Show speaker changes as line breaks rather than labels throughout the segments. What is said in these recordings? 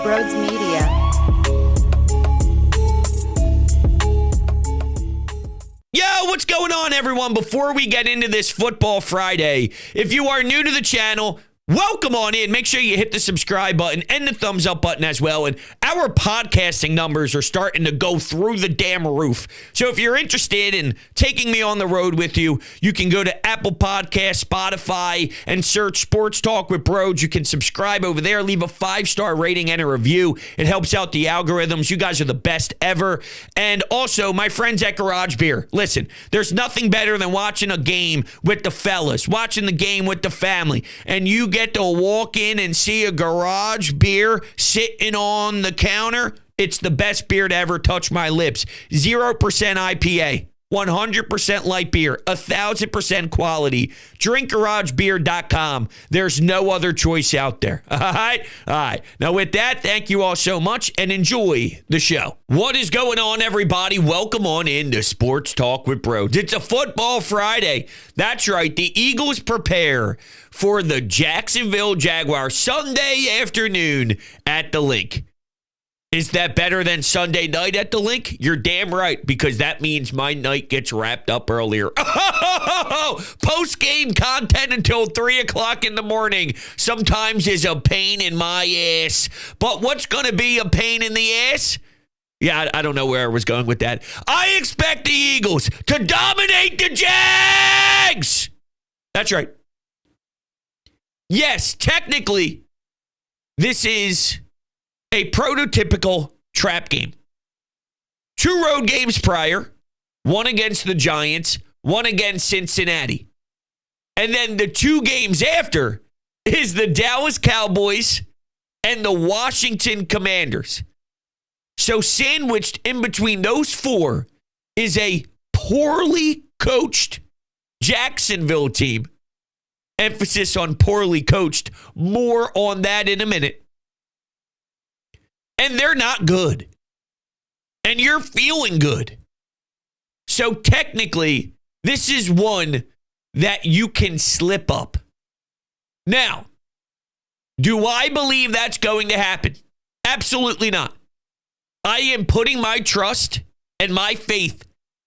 Broads Media.
Yo, what's going on, everyone? Before we get into this Football Friday, if you are new to the channel, welcome on in. Make sure you hit the subscribe button and the thumbs up button as well. And our podcasting numbers are starting to go through the damn roof. So if you're interested in taking me on the road with you, you can go to Apple Podcasts, Spotify, and search Sports Talk with Broads. You can subscribe over there, leave a 5-star rating and a review. It helps out the algorithms. You guys are the best ever. And also, my friends at Garage Beer. Listen, there's nothing better than watching a game with the fellas, watching the game with the family, and you get to walk in and see a Garage Beer sitting on the counter. It's the best beer to ever touch my lips. 0% IPA, 100% light beer, 1,000% quality. DrinkGarageBeer.com. There's no other choice out there. All right? All right. Now, with that, thank you all so much and enjoy the show. What is going on, everybody? Welcome on into Sports Talk with Broads. It's a Football Friday. That's right. The Eagles prepare for the Jacksonville Jaguars Sunday afternoon at the Link. Is that better than Sunday night at the Link? You're damn right, because that means my night gets wrapped up earlier. Post-game content until 3 o'clock in the morning sometimes is a pain in my ass. But what's going to be a pain in the ass? Yeah, I don't know where I was going with that. I expect the Eagles to dominate the Jags! That's right. Yes, technically, this is a prototypical trap game. 2 road games prior, one against the Giants, one against Cincinnati. And then the 2 games after is the Dallas Cowboys and the Washington Commanders. So sandwiched in between those 4 is a poorly coached Jacksonville team. Emphasis on poorly coached. More on that in a minute. And they're not good. And you're feeling good. So technically, this is one that you can slip up. Now, do I believe that's going to happen? Absolutely not. I am putting my trust and my faith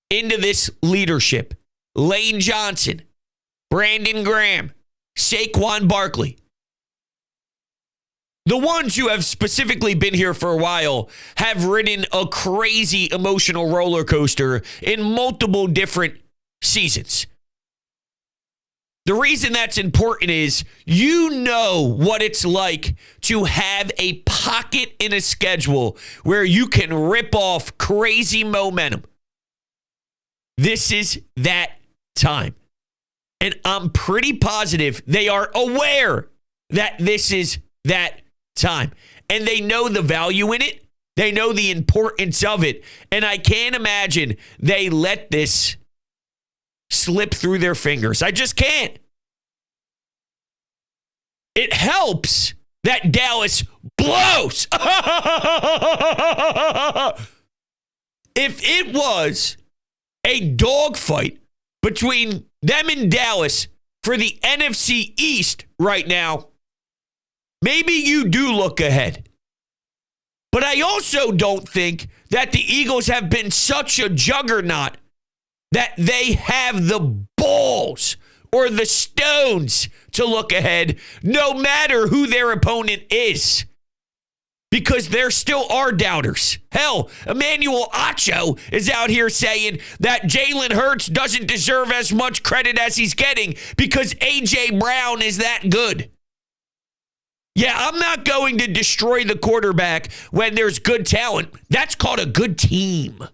into this leadership. Lane Johnson, Brandon Graham, Saquon Barkley. The ones who have specifically been here for a while have ridden a crazy emotional roller coaster in multiple different seasons. The reason that's important is you know what it's like to have a pocket in a schedule where you can rip off crazy momentum. This is that time. And I'm pretty positive they are aware that this is that time. And they know the value in it. They know the importance of it. And I can't imagine they let this slip through their fingers. I just can't. It helps that Dallas blows. If it was a dogfight between them and Dallas for the NFC East right now, maybe you do look ahead. But I also don't think that the Eagles have been such a juggernaut that they have the balls or the stones to look ahead, no matter who their opponent is. Because there still are doubters. Hell, Emmanuel Acho is out here saying that Jalen Hurts doesn't deserve as much credit as he's getting because A.J. Brown is that good. Yeah, I'm not going to destroy the quarterback when there's good talent. That's called a good team.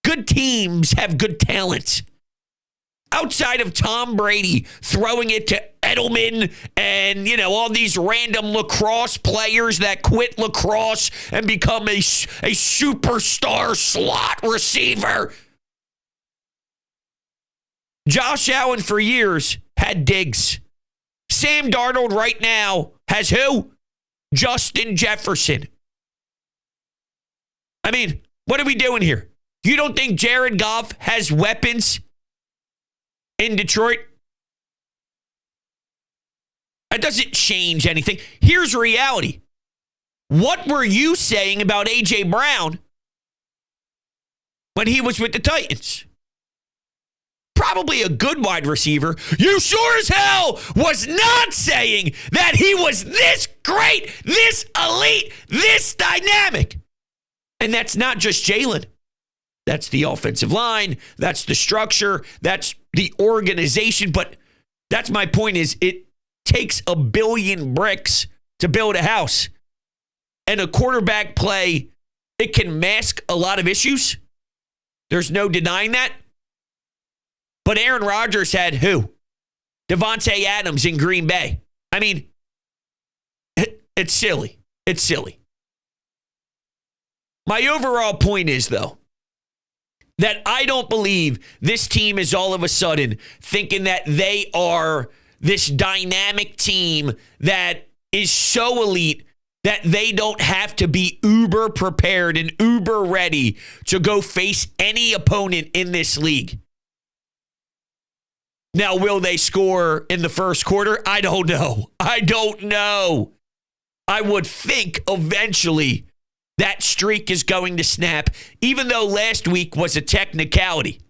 Good teams have good talent. Outside of Tom Brady throwing it to Edelman and, all these random lacrosse players that quit lacrosse and become a superstar slot receiver. Josh Allen for years had Diggs. Sam Darnold right now has who? Justin Jefferson. I mean, what are we doing here? You don't think Jared Goff has weapons in Detroit? That doesn't change anything. Here's reality. what were you saying about A.J. Brown when he was with the Titans? Probably a good wide receiver. You sure as hell was not saying that he was this great, this elite, this dynamic. And that's not just Jalen. That's the offensive line. That's the structure. That's the organization. But that's my point is it takes a billion bricks to build a house. And a quarterback play, it can mask a lot of issues. There's no denying that. But Aaron Rodgers had who? Devontae Adams in Green Bay. I mean, it's silly. It's silly. My overall point is, though, that I don't believe this team is all of a sudden thinking that they are this dynamic team that is so elite that they don't have to be uber prepared and uber ready to go face any opponent in this league. Now, will they score in the first quarter? I don't know. I don't know. I would think eventually that streak is going to snap, even though last week was a technicality.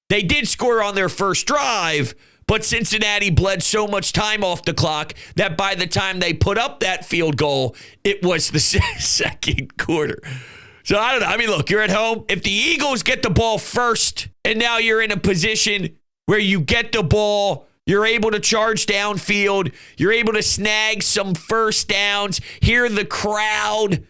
They did score on their first drive, but Cincinnati bled so much time off the clock that by the time they put up that field goal, it was the second quarter. So I don't know. I mean, look, you're at home. If the Eagles get the ball first, and now you're in a position where you get the ball, you're able to charge downfield, you're able to snag some first downs, hear the crowd.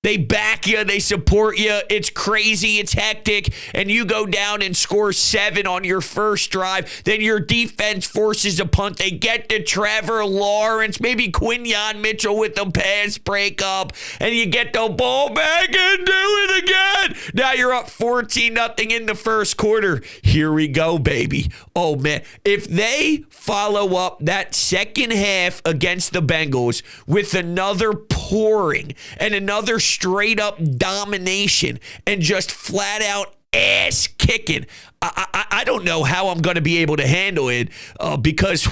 They back you, they support you. It's crazy, it's hectic, and you go down and score 7 on your first drive. Then your defense forces a punt. They get to Trevor Lawrence, maybe Quinyon Mitchell with the pass breakup, and you get the ball back and do it again. Now you're up 14-0 in the first quarter. Here we go, baby. Oh, man. If they follow up that second half against the Bengals with another pouring and another straight up domination and just flat out ass kicking, I don't know how I'm going to be able to handle it because,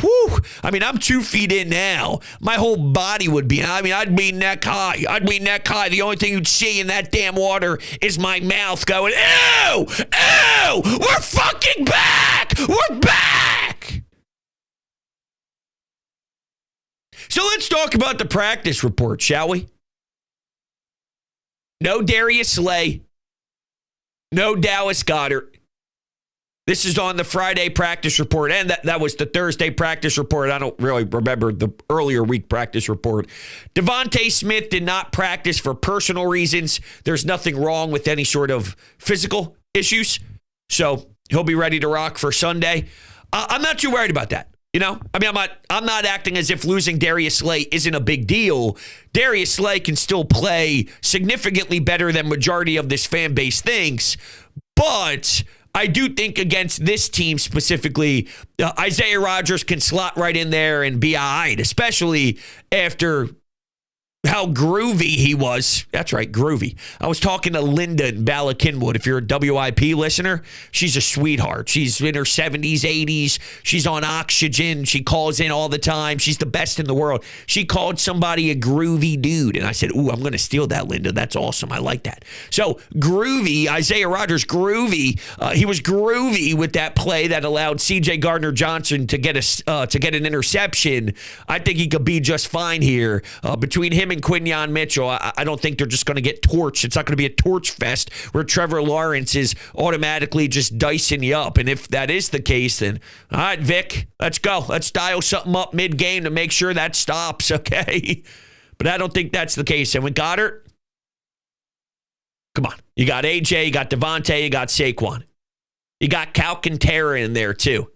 I mean, I'm 2 feet in now. My whole body would be, I'd be neck high. The only thing you'd see in that damn water is my mouth going, ew, we're fucking back. We're back. So let's talk about the practice report, shall we? No Darius Slay. No Dallas Goedert. This is on the Friday practice report, and that was the Thursday practice report. I don't really remember the earlier week practice report. Devontae Smith did not practice for personal reasons. There's nothing wrong with any sort of physical issues, so he'll be ready to rock for Sunday. I'm not too worried about that. You know, I'm not acting as if losing Darius Slay isn't a big deal. Darius Slay can still play significantly better than majority of this fan base thinks. But I do think against this team specifically, Isaiah Rodgers can slot right in there and be all right, especially after how groovy he was. That's right, groovy. I was talking to Linda in Bala Kinwood. If you're a WIP listener, she's a sweetheart. She's in her 70s, 80s. She's on oxygen. She calls in all the time. She's the best in the world. She called somebody a groovy dude. And I said, ooh, I'm going to steal that, Linda. That's awesome. I like that. So groovy, Isaiah Rodgers, groovy. He was groovy with that play that allowed C.J. Gardner-Johnson to get an interception. I think he could be just fine here. Between him and Quinyon Mitchell, I don't think they're just going to get torched. It's not going to be a torch fest where Trevor Lawrence is automatically just dicing you up. And if that is the case, then, all right, Vic, let's go. Let's dial something up mid-game to make sure that stops, okay? But I don't think that's the case. And with Goddard, come on. You got AJ, you got Devontae, you got Saquon. You got Alcantara in there, too,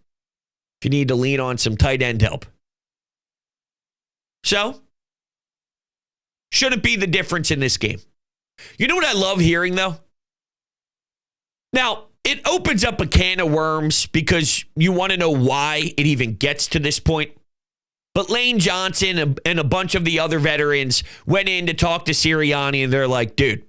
if you need to lean on some tight end help. So, shouldn't be the difference in this game. You know what I love hearing, though? Now, it opens up a can of worms because you want to know why it even gets to this point. But Lane Johnson and a bunch of the other veterans went in to talk to Sirianni, and they're like, dude,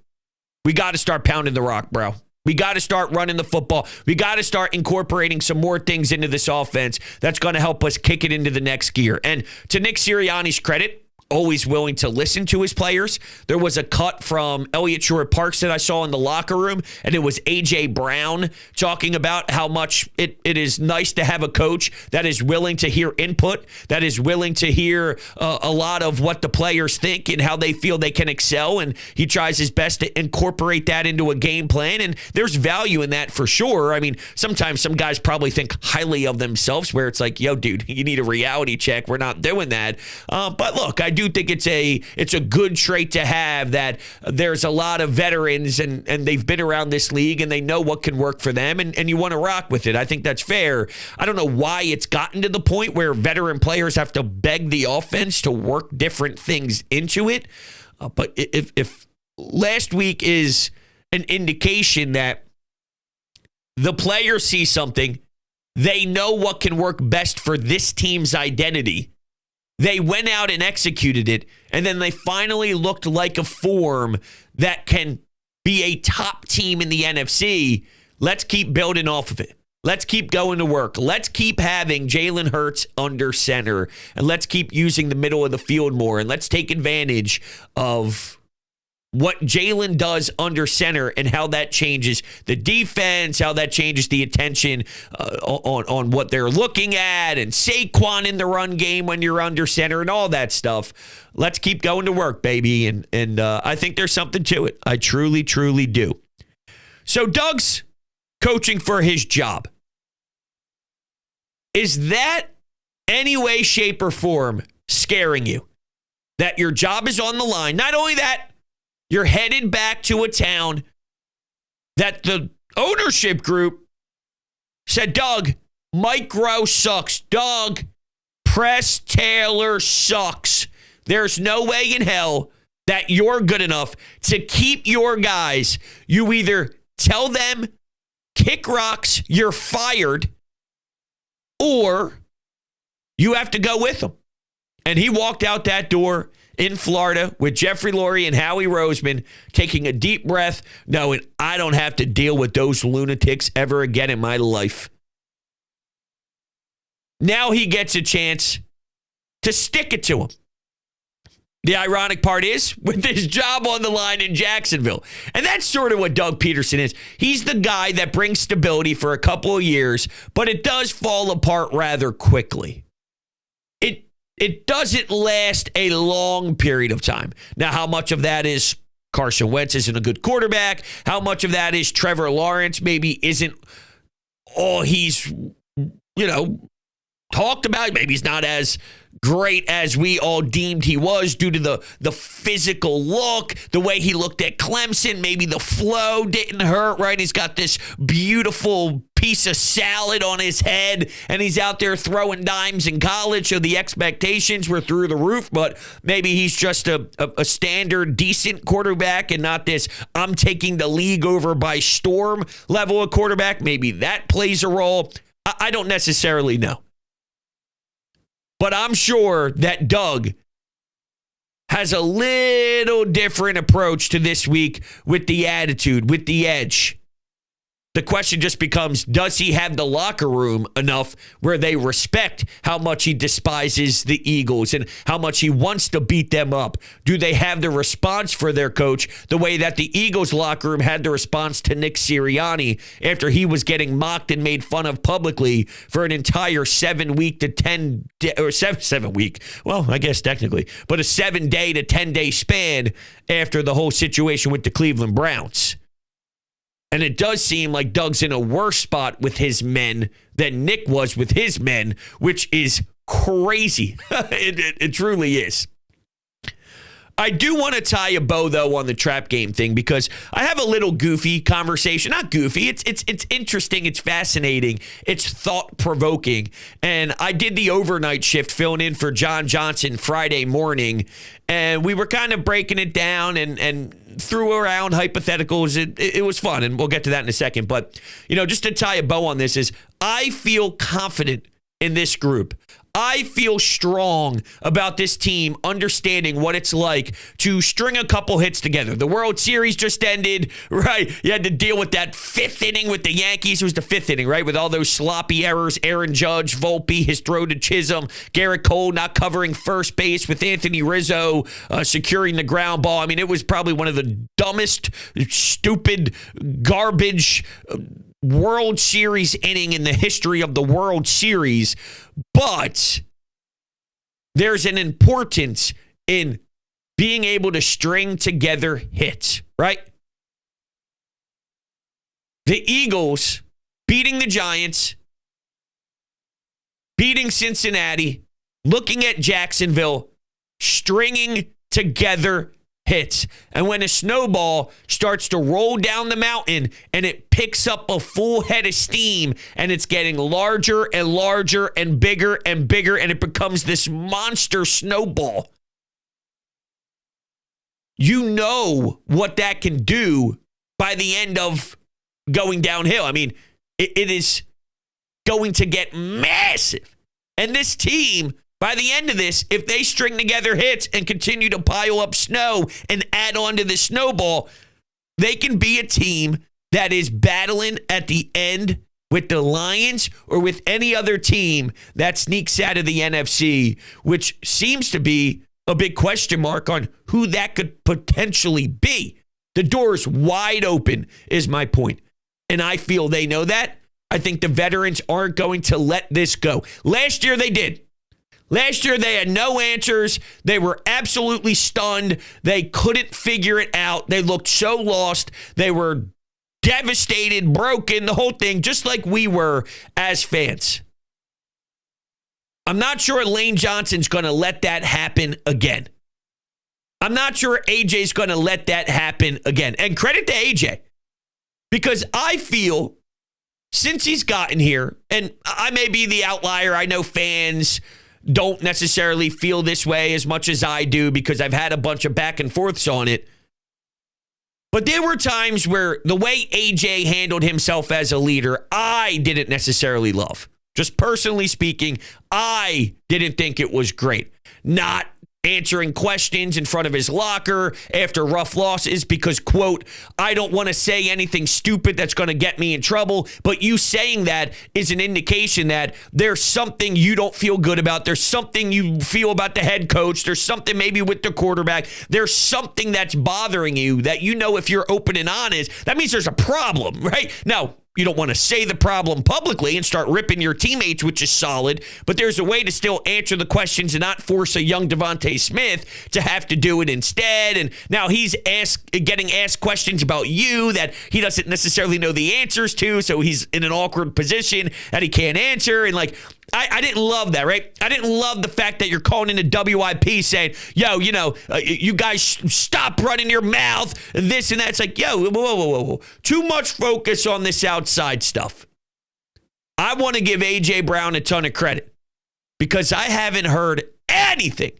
we got to start pounding the rock, bro. We got to start running the football. We got to start incorporating some more things into this offense that's going to help us kick it into the next gear. And to Nick Sirianni's credit, always willing to listen to his players. There was a cut from Elliott Shore-Parks that I saw in the locker room, and it was A.J. Brown talking about how much it is nice to have a coach that is willing to hear input, that is willing to hear a lot of what the players think and how they feel they can excel, and he tries his best to incorporate that into a game plan, and there's value in that for sure. I mean, sometimes some guys probably think highly of themselves where it's like, yo, dude, you need a reality check. We're not doing that. But look, I do think it's a good trait to have, that there's a lot of veterans and they've been around this league and they know what can work for them, and you want to rock with it. I think that's fair. I don't know why it's gotten to the point where veteran players have to beg the offense to work different things into it. But if last week is an indication that the players see something, they know what can work best for this team's identity, they went out and executed it, and then they finally looked like a form that can be a top team in the NFC. Let's keep building off of it. Let's keep going to work. Let's keep having Jalen Hurts under center, and let's keep using the middle of the field more, and let's take advantage of what Jalen does under center and how that changes the defense, how that changes the attention on what they're looking at, and Saquon in the run game when you're under center and all that stuff. Let's keep going to work, baby. And I think there's something to it. I truly, truly do. So Doug's coaching for his job. Is that any way, shape, or form scaring you? That your job is on the line? Not only that, you're headed back to a town that the ownership group said, Doug, Mike Groh sucks. Doug, Press Taylor sucks. There's no way in hell that you're good enough to keep your guys. You either tell them, kick rocks, you're fired, or you have to go with them. And he walked out that door in Florida with Jeffrey Lurie and Howie Roseman, taking a deep breath, knowing I don't have to deal with those lunatics ever again in my life. Now he gets a chance to stick it to him. The ironic part is, with his job on the line in Jacksonville. And that's sort of what Doug Pederson is. He's the guy that brings stability for a couple of years, but it does fall apart rather quickly. It doesn't last a long period of time. Now, how much of that is Carson Wentz isn't a good quarterback? How much of that is Trevor Lawrence maybe isn't all he's, talked about? Maybe he's not as great as we all deemed he was due to the physical look, the way he looked at Clemson. Maybe the flow didn't hurt, right? He's got this beautiful piece of salad on his head, and he's out there throwing dimes in college, so the expectations were through the roof, but maybe he's just a standard, decent quarterback and not this I'm taking the league over by storm level of quarterback. Maybe that plays a role. I don't necessarily know. But I'm sure that Doug has a little different approach to this week with the attitude, with the edge. The question just becomes, does he have the locker room enough where they respect how much he despises the Eagles and how much he wants to beat them up? Do they have the response for their coach the way that the Eagles locker room had the response to Nick Sirianni after he was getting mocked and made fun of publicly for an entire 7 week to 10 day, or 7 week, well, I guess technically, but a 7 day to 10 day span after the whole situation with the Cleveland Browns? And it does seem like Doug's in a worse spot with his men than Nick was with his men, which is crazy. It truly is. I do want to tie a bow, though, on the trap game thing, because I have a little goofy conversation. Not goofy. It's interesting. It's fascinating. It's thought-provoking. And I did the overnight shift filling in for John Johnson Friday morning, and we were kind of breaking it down and threw around hypotheticals. It was fun, and we'll get to that in a second. But, just to tie a bow on this is I feel confident in this group. I feel strong about this team understanding what it's like to string a couple hits together. The World Series just ended, right? You had to deal with that fifth inning with the Yankees. It was the fifth inning, right? With all those sloppy errors, Aaron Judge, Volpe, his throw to Chisholm, Garrett Cole not covering first base with Anthony Rizzo, securing the ground ball. I mean, it was probably one of the dumbest, stupid, garbage World Series inning in the history of the World Series. But there's an importance in being able to string together hits, right? The Eagles beating the Giants, beating Cincinnati, looking at Jacksonville, stringing together hits. And when a snowball starts to roll down the mountain and it picks up a full head of steam and it's getting larger and larger and bigger and bigger and it becomes this monster snowball, you know what that can do by the end of going downhill. I mean, it is going to get massive. And this team, by the end of this, if they string together hits and continue to pile up snow and add on to the snowball, they can be a team that is battling at the end with the Lions or with any other team that sneaks out of the NFC, which seems to be a big question mark on who that could potentially be. The door's wide open, is my point. And I feel they know that. I think the veterans aren't going to let this go. Last year they did. Last year, they had no answers. They were absolutely stunned. They couldn't figure it out. They looked so lost. They were devastated, broken, the whole thing, just like we were as fans. I'm not sure Lane Johnson's going to let that happen again. I'm not sure AJ's going to let that happen again. And credit to AJ, because I feel since he's gotten here, and I may be the outlier, I know fans don't necessarily feel this way as much as I do because I've had a bunch of back and forths on it. But there were times where the way AJ handled himself as a leader, I didn't necessarily love. Just personally speaking, I didn't think it was great. Not answering questions in front of his locker after rough losses because, quote, I don't want to say anything stupid that's going to get me in trouble. But you saying that is an indication that there's something you don't feel good about. There's something you feel about the head coach. There's something maybe with the quarterback. There's something that's bothering you that you know if you're open and honest, that means there's a problem, right? Now, you don't want to say the problem publicly and start ripping your teammates, which is solid, but there's a way to still answer the questions and not force a young Devontae Smith to have to do it instead. And now he's getting asked questions about you that he doesn't necessarily know the answers to, so he's in an awkward position that he can't answer. And like, I didn't love that, right? I didn't love the fact that you're calling into WIP saying, yo, you guys stop running your mouth, this and that. It's like, yo, whoa. Too much focus on this outside stuff. I want to give A.J. Brown a ton of credit because I haven't heard anything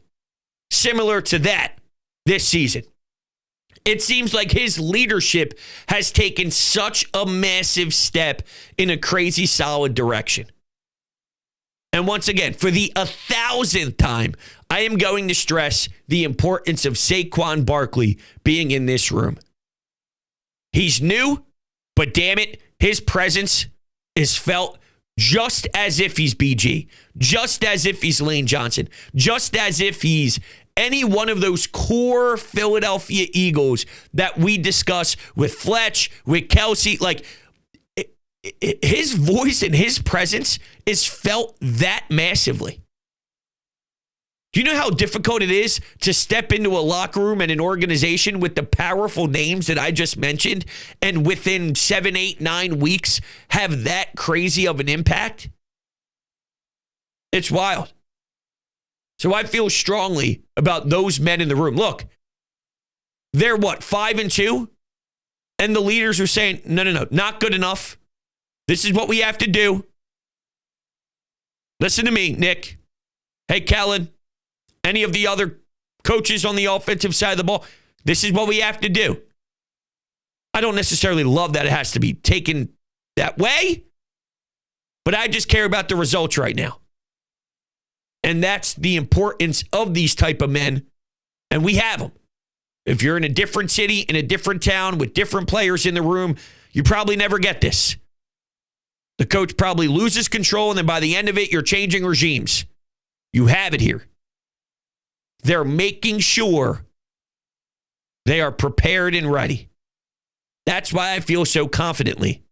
similar to that this season. It seems like his leadership has taken such a massive step in a crazy solid direction. And once again, for the 1,000th time, I am going to stress the importance of Saquon Barkley being in this room. He's new, but damn it, his presence is felt just as if he's BG, just as if he's Lane Johnson, just as if he's any one of those core Philadelphia Eagles that we discuss with Fletch, with Kelsey. Like, his voice and his presence is felt that massively. Do you know how difficult it is to step into a locker room and an organization with the powerful names that I just mentioned and within 7, 8, 9 weeks have that crazy of an impact? It's wild. So I feel strongly about those men in the room. Look, they're 5-2? And the leaders are saying, no, not good enough. This is what we have to do. Listen to me, Nick. Hey, Kellen. Any of the other coaches on the offensive side of the ball. This is what we have to do. I don't necessarily love that it has to be taken that way, but I just care about the results right now. And that's the importance of these type of men. And we have them. If you're in a different city, in a different town, with different players in the room, you probably never get this. The coach probably loses control, and then by the end of it, you're changing regimes. You have it here. They're making sure they are prepared and ready. That's why I feel so confidently.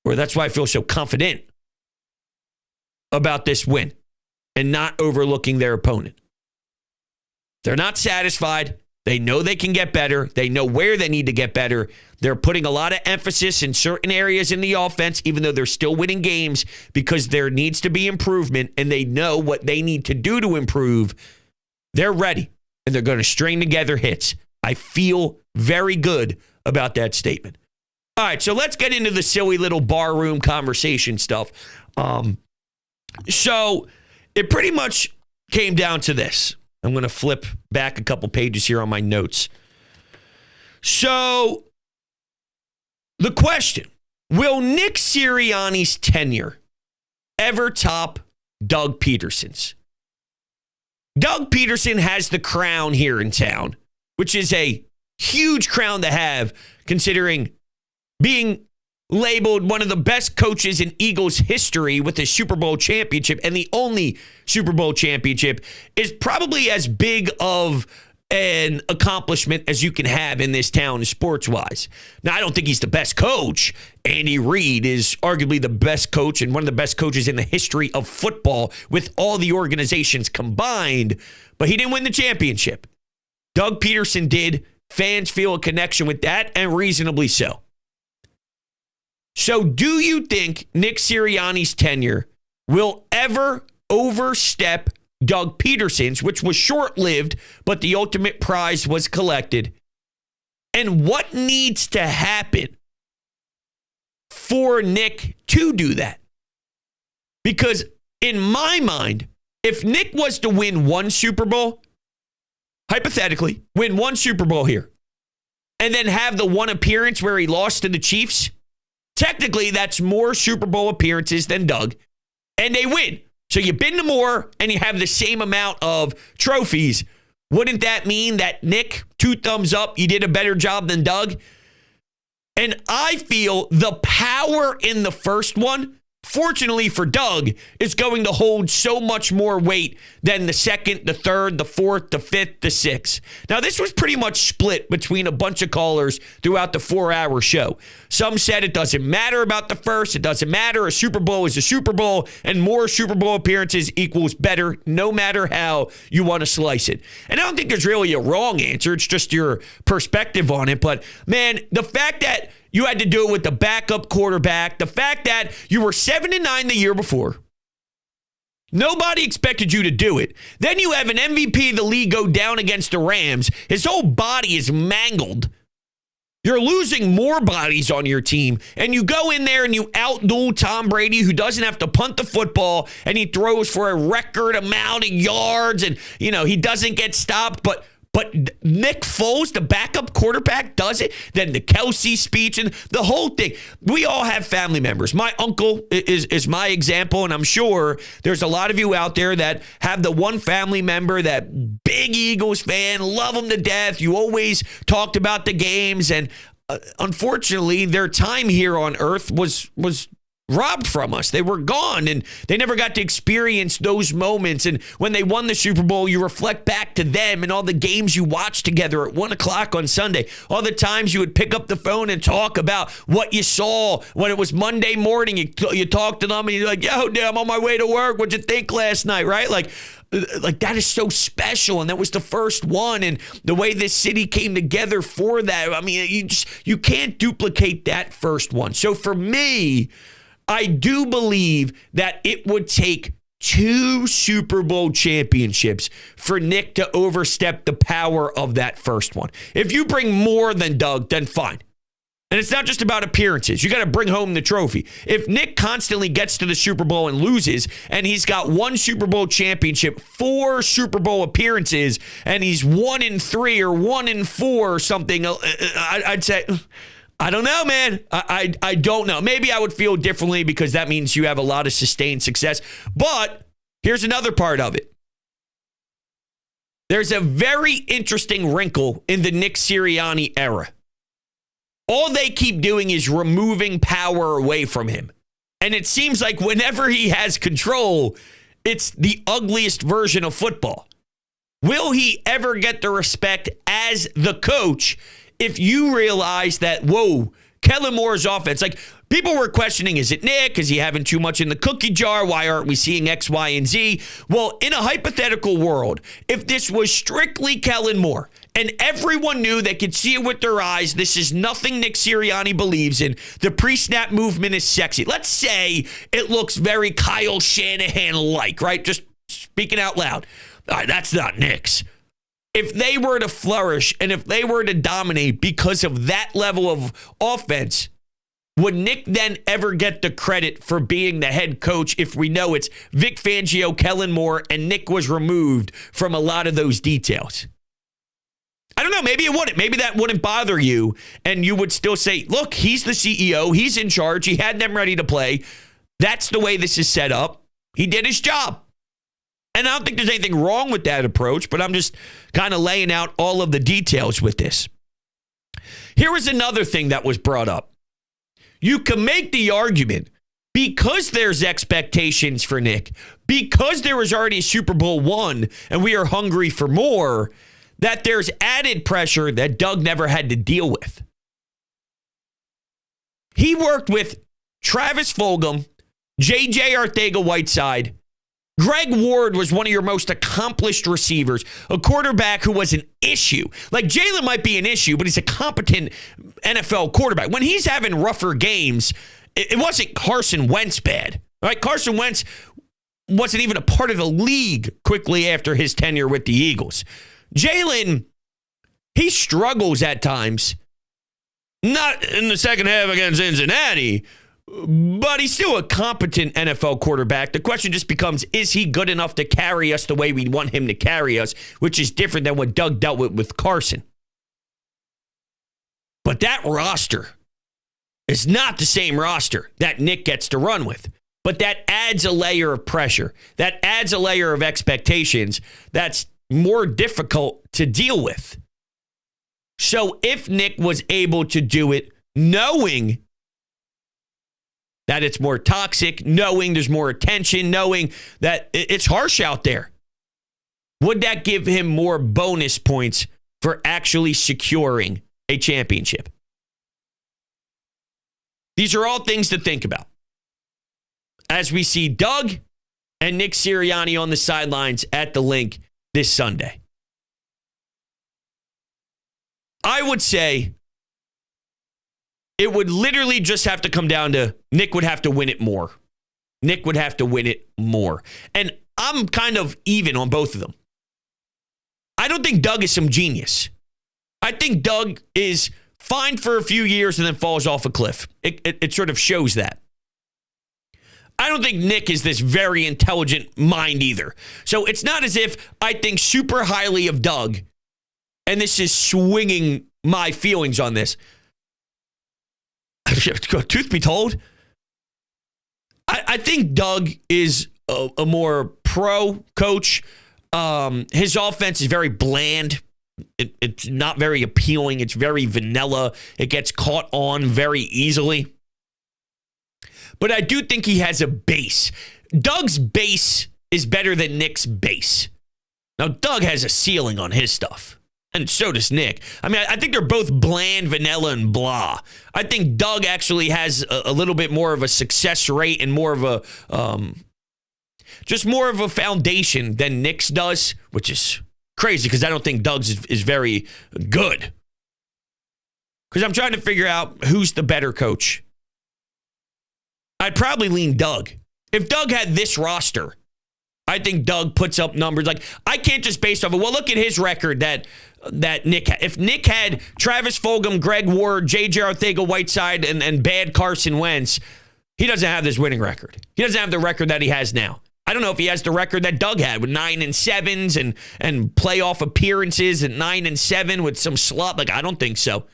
Or that's why I feel so confident about this win and not overlooking their opponent. They're not satisfied. They know they can get better. They know where they need to get better. They're putting a lot of emphasis in certain areas in the offense, even though they're still winning games, because there needs to be improvement, and they know what they need to do to improve. They're ready, and they're going to string together hits. I feel very good about that statement. All right, so let's get into the silly little barroom conversation stuff. So it pretty much came down to this. I'm going to flip back a couple pages here on my notes. So the question, will Nick Sirianni's tenure ever top Doug Pederson's? Doug Pederson has the crown here in town, which is a huge crown to have considering being labeled one of the best coaches in Eagles history with a Super Bowl championship, and the only Super Bowl championship is probably as big of an accomplishment as you can have in this town sports-wise. Now, I don't think he's the best coach. Andy Reid is arguably the best coach and one of the best coaches in the history of football with all the organizations combined, but he didn't win the championship. Doug Pederson did. Fans feel a connection with that, and reasonably so. So do you think Nick Sirianni's tenure will ever overstep Doug Pederson's, which was short-lived, but the ultimate prize was collected? And what needs to happen for Nick to do that? Because in my mind, if Nick was to win one Super Bowl, hypothetically, win one Super Bowl here, and then have the one appearance where he lost to the Chiefs, technically, that's more Super Bowl appearances than Doug, and they win. So you've been to more, and you have the same amount of trophies. Wouldn't that mean that Nick, 2 thumbs up, you did a better job than Doug? And I feel the power in the first one, fortunately for Doug, is going to hold so much more weight than the second, the third, the fourth, the fifth, the sixth. Now, this was pretty much split between a bunch of callers throughout the 4-hour show. Some said it doesn't matter about the first. It doesn't matter. A Super Bowl is a Super Bowl, and more Super Bowl appearances equals better, no matter how you want to slice it. And I don't think there's really a wrong answer. It's just your perspective on it. But, man, the fact that you had to do it with the backup quarterback, the fact that you were 7-9 the year before, nobody expected you to do it. Then you have an MVP of the league go down against the Rams. His whole body is mangled. You're losing more bodies on your team, and you go in there and you outduel Tom Brady, who doesn't have to punt the football, and he throws for a record amount of yards, and, he doesn't get stopped, but Nick Foles, the backup quarterback, does it. Then the Kelsey speech and the whole thing. We all have family members. My uncle is my example, and I'm sure there's a lot of you out there that have the one family member, that big Eagles fan, love them to death. You always talked about the games, and unfortunately, their time here on earth was robbed from us. They were gone, and they never got to experience those moments. And when they won the Super Bowl, you reflect back to them and all the games you watched together at 1 o'clock on Sunday. All the times you would pick up the phone and talk about what you saw when it was Monday morning. You talk to them and you're like, yo, dude, I'm on my way to work. What'd you think last night, right? Like that is so special, and that was the first one, and the way this city came together for that. I mean, you can't duplicate that first one. So for me, I do believe that it would take 2 Super Bowl championships for Nick to overstep the power of that first one. If you bring more than Doug, then fine. And it's not just about appearances. You got to bring home the trophy. If Nick constantly gets to the Super Bowl and loses, and he's got 1 Super Bowl championship, 4 Super Bowl appearances, and he's 1-3 or 1-4 or something, I'd say, I don't know, man. I don't know. Maybe I would feel differently because that means you have a lot of sustained success. But Here's another part of it. There's a very interesting wrinkle in the Nick Sirianni era. All they keep doing is removing power away from him. And it seems like whenever he has control, it's the ugliest version of football. Will he ever get the respect as the coach if you realize that, whoa, Kellen Moore's offense, like people were questioning, is it Nick? Is he having too much in the cookie jar? Why aren't we seeing X, Y, and Z? Well, in a hypothetical world, if this was strictly Kellen Moore and everyone knew they could see it with their eyes, this is nothing Nick Sirianni believes in, the pre-snap movement is sexy. Let's say it looks very Kyle Shanahan-like, right? Just speaking out loud. All right, that's not Nick's. If they were to flourish and if they were to dominate because of that level of offense, would Nick then ever get the credit for being the head coach if we know it's Vic Fangio, Kellen Moore, and Nick was removed from a lot of those details? I don't know. Maybe it wouldn't. Maybe that wouldn't bother you, and you would still say, look, he's the CEO. He's in charge. He had them ready to play. That's the way this is set up. He did his job. And I don't think there's anything wrong with that approach, but I'm just kind of laying out all of the details with this. Here was another thing that was brought up. You can make the argument, because there's expectations for Nick, because there was already a Super Bowl won and we are hungry for more, that there's added pressure that Doug never had to deal with. He worked with Travis Fulgham, J.J. Arcega-Whiteside. Greg Ward was one of your most accomplished receivers, a quarterback who was an issue. Like Jalen might be an issue, but he's a competent NFL quarterback. When he's having rougher games, it wasn't Carson Wentz bad. Right? Carson Wentz wasn't even a part of the league quickly after his tenure with the Eagles. Jalen, he struggles at times. Not in the second half against Cincinnati, but he's still a competent NFL quarterback. The question just becomes, is he good enough to carry us the way we want him to carry us, which is different than what Doug dealt with Carson. But that roster is not the same roster that Nick gets to run with. But that adds a layer of pressure. That adds a layer of expectations that's more difficult to deal with. So if Nick was able to do it knowing that it's more toxic, knowing there's more attention, knowing that it's harsh out there, would that give him more bonus points for actually securing a championship? These are all things to think about as we see Doug and Nick Sirianni on the sidelines at the Link this Sunday. I would say it would literally just have to come down to Nick would have to win it more. Nick would have to win it more. And I'm kind of even on both of them. I don't think Doug is some genius. I think Doug is fine for a few years and then falls off a cliff. It sort of shows that. I don't think Nick is this very intelligent mind either. So it's not as if I think super highly of Doug, and this is swinging my feelings on this. Truth be told, I think Doug is a more pro coach. His offense is very bland. It's not very appealing. It's very vanilla. It gets caught on very easily. But I do think he has a base. Doug's base is better than Nick's base. Now, Doug has a ceiling on his stuff. And so does Nick. I mean, I think they're both bland, vanilla, and blah. I think Doug actually has a little bit more of a success rate and more of a, just more of a foundation than Nick's does, which is crazy because I don't think Doug's is very good. Because I'm trying to figure out who's the better coach. I'd probably lean Doug. If Doug had this roster, I think Doug puts up numbers. Like, I can't just based off of, well, look at his record that Nick had. If Nick had Travis Fulgham, Greg Ward, J.J. Arcega-Whiteside, and bad Carson Wentz, he doesn't have this winning record. He doesn't have the record that he has now. I don't know if he has the record that Doug had with 9-7s and playoff appearances at 9-7 with some slot. Like, I don't think so.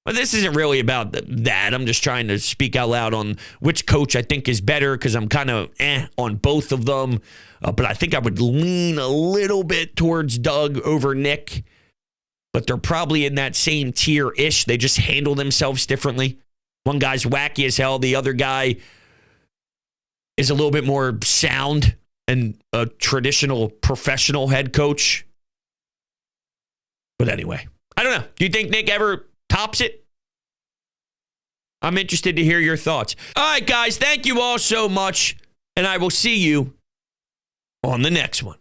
But this isn't really about that. I'm just trying to speak out loud on which coach I think is better because I'm kind of on both of them. But I think I would lean a little bit towards Doug over Nick. But they're probably in that same tier-ish. They just handle themselves differently. One guy's wacky as hell. The other guy is a little bit more sound and a traditional professional head coach. But anyway, I don't know. Do you think Nick ever tops it? I'm interested to hear your thoughts. All right, guys, thank you all so much, and I will see you on the next one.